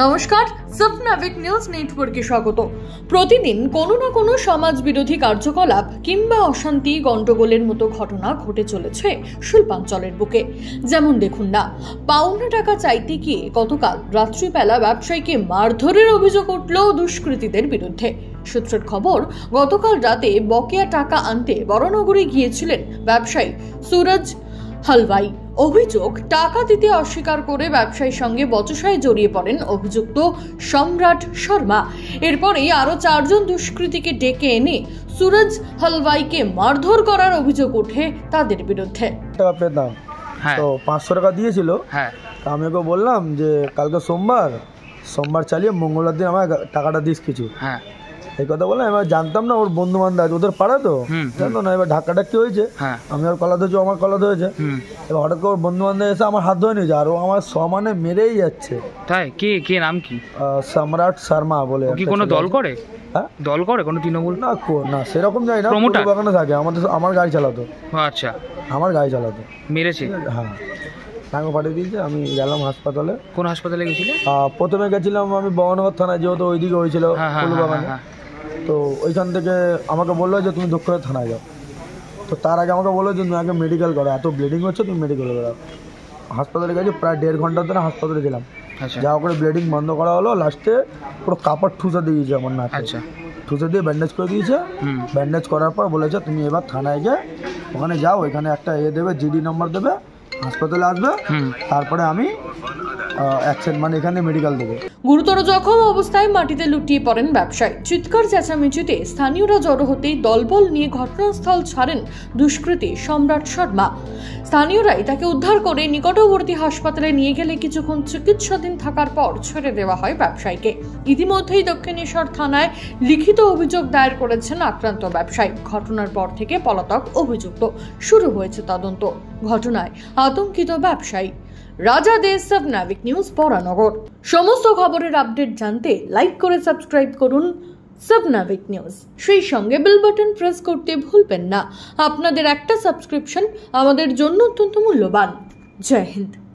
নমস্কার, সবনাবিক নিউজ নেটওয়ার্কে স্বাগত। প্রতিদিন কোনো না কোনো সমাজ বিরোধী কার্যকলাপ কিংবা অশান্তি গন্ডগোলের মতো ঘটনা ঘটে চলেছে শিল্পাঞ্চলের বুকে। যেমন দেখুন না, পাওনা টাকা চাইতে গিয়ে গতকাল রাত্রিবেলা ব্যবসায়ীকে মারধরের অভিযোগ উঠল দুষ্কৃতীদের বিরুদ্ধে। সূত্রের খবর, গতকাল রাতে বকেয়া টাকা আনতে বড়নগরে গিয়েছিলেন ব্যবসায়ী সুরজ হালভাই। অভিযোগ, টাকা দিতে অস্বীকার করে ব্যবসায়ীর সঙ্গে বচসায় জড়িয়ে পড়েন অভিযুক্ত সম্রাট শর্মা। এরপরেই আরো 4 জন দুষ্কৃতীকে ডেকে এনে সুরজ হালভাইকে মারধর করার অভিযোগ ওঠে তাদের বিরুদ্ধে। টাকা পেতাম, তো 500 টাকা দিয়েছিল। আমি ওকে বললাম যে কালকে সোমবার চালিয়ে মঙ্গলবার দিন আমার টাকাটা দিস কিছু। এই কথা বললাম। এবার জানতাম না ওর বন্ধু বান্ধব আছে, ওদের পাড়া তো জানতো না। এবার ধাক্কাটা কি হয়েছে, আমি ওর কলা ধরেছি, আমার কলা ধরেছে। এবার হঠাৎ করে ওর বন্ধু বান্ধব এসে আমার হাত ধরে নিয়েছে, আর ও আমার সমানে মেরেই যাচ্ছে। তাই? কে নাম কি? সম্রাট শর্মা বলে। কি কোনো দল করে? হ্যাঁ, দল করে কোনো তৃণমূল? না সেরকম যাই না, বাগানে থাকে। আমার গাড়ি চালাতো। আচ্ছা, আমার গাড়ি চালাতো। মেরেছে? হ্যাঁ, টাকা পাঠিয়ে দিয়েছে। আমি গেলাম হাসপাতালে। কোন হাসপাতালে গেছিলে? প্রথমে গেছিলাম আমি বহনগর থানায়, যেহেতু ওইদিকে হয়েছিল বাগানে। তো ওইখান থেকে আমাকে বললো যে তুমি দক্ষিণ থানায় যাও। তো তার আগে আমাকে বললো যে তুমি আগে মেডিকেল করো, এত ব্লিডিং হচ্ছে, তুমি মেডিকেল করো। হাসপাতালে গেছি, প্রায় 1.5 ঘন্টার ধরে হাসপাতালে ছিলাম। যা করে ব্লিডিং বন্ধ করা হলো, লাস্টে পুরো কাপড় ঠুসে দিয়েছে আমার নাকে। ঠুসে দিয়ে ব্যান্ডেজ করে দিয়েছে। ব্যান্ডেজ করার পর বলেছে তুমি এবার থানায় গিয়ে ওখানে যাও, ওইখানে একটা দেবে, জিডি নম্বর দেবে, হাসপাতালে আসবে, তারপরে আমি এখানে মেডিকেল দেবে। গুরুতর জখম অবস্থায় মাটিতে লুটিয়ে পড়েন ব্যবসায়ী। চিৎকার চেঁচামেচিতে স্থানীয়রা জড়ো হতেই দলবল নিয়ে ঘটনাস্থল ছাড়েন দুষ্কৃতী সম্রাট শর্মা। স্থানীয়রাই তাকে উদ্ধার করে নিকটবর্তী হাসপাতালে নিয়ে গেলে কিছুক্ষণ চিকিৎসাধীন থাকার পর ছেড়ে দেওয়া হয় ব্যবসায়ীকে। ইতিমধ্যেই দক্ষিণেশ্বর থানায় লিখিত অভিযোগ দায়ের করেছেন আক্রান্ত ব্যবসায়ী। ঘটনার পর থেকে পলাতক অভিযুক্ত। শুরু হয়েছে তদন্ত। ঘটনায় আতঙ্কিত ব্যবসায়ী। রাজা দে, সবনাবিক নিউজ, বরানগর। সমস্ত খবরের আপডেট জানতে লাইক করে সাবস্ক্রাইব করুন সবনাবিক নিউজ। সেই সঙ্গে বেল বাটন প্রেস করতে ভুলবেন না। আপনাদের একটা সাবস্ক্রিপশন আমাদের জন্য অত্যন্ত মূল্যবান। জয় হিন্দ।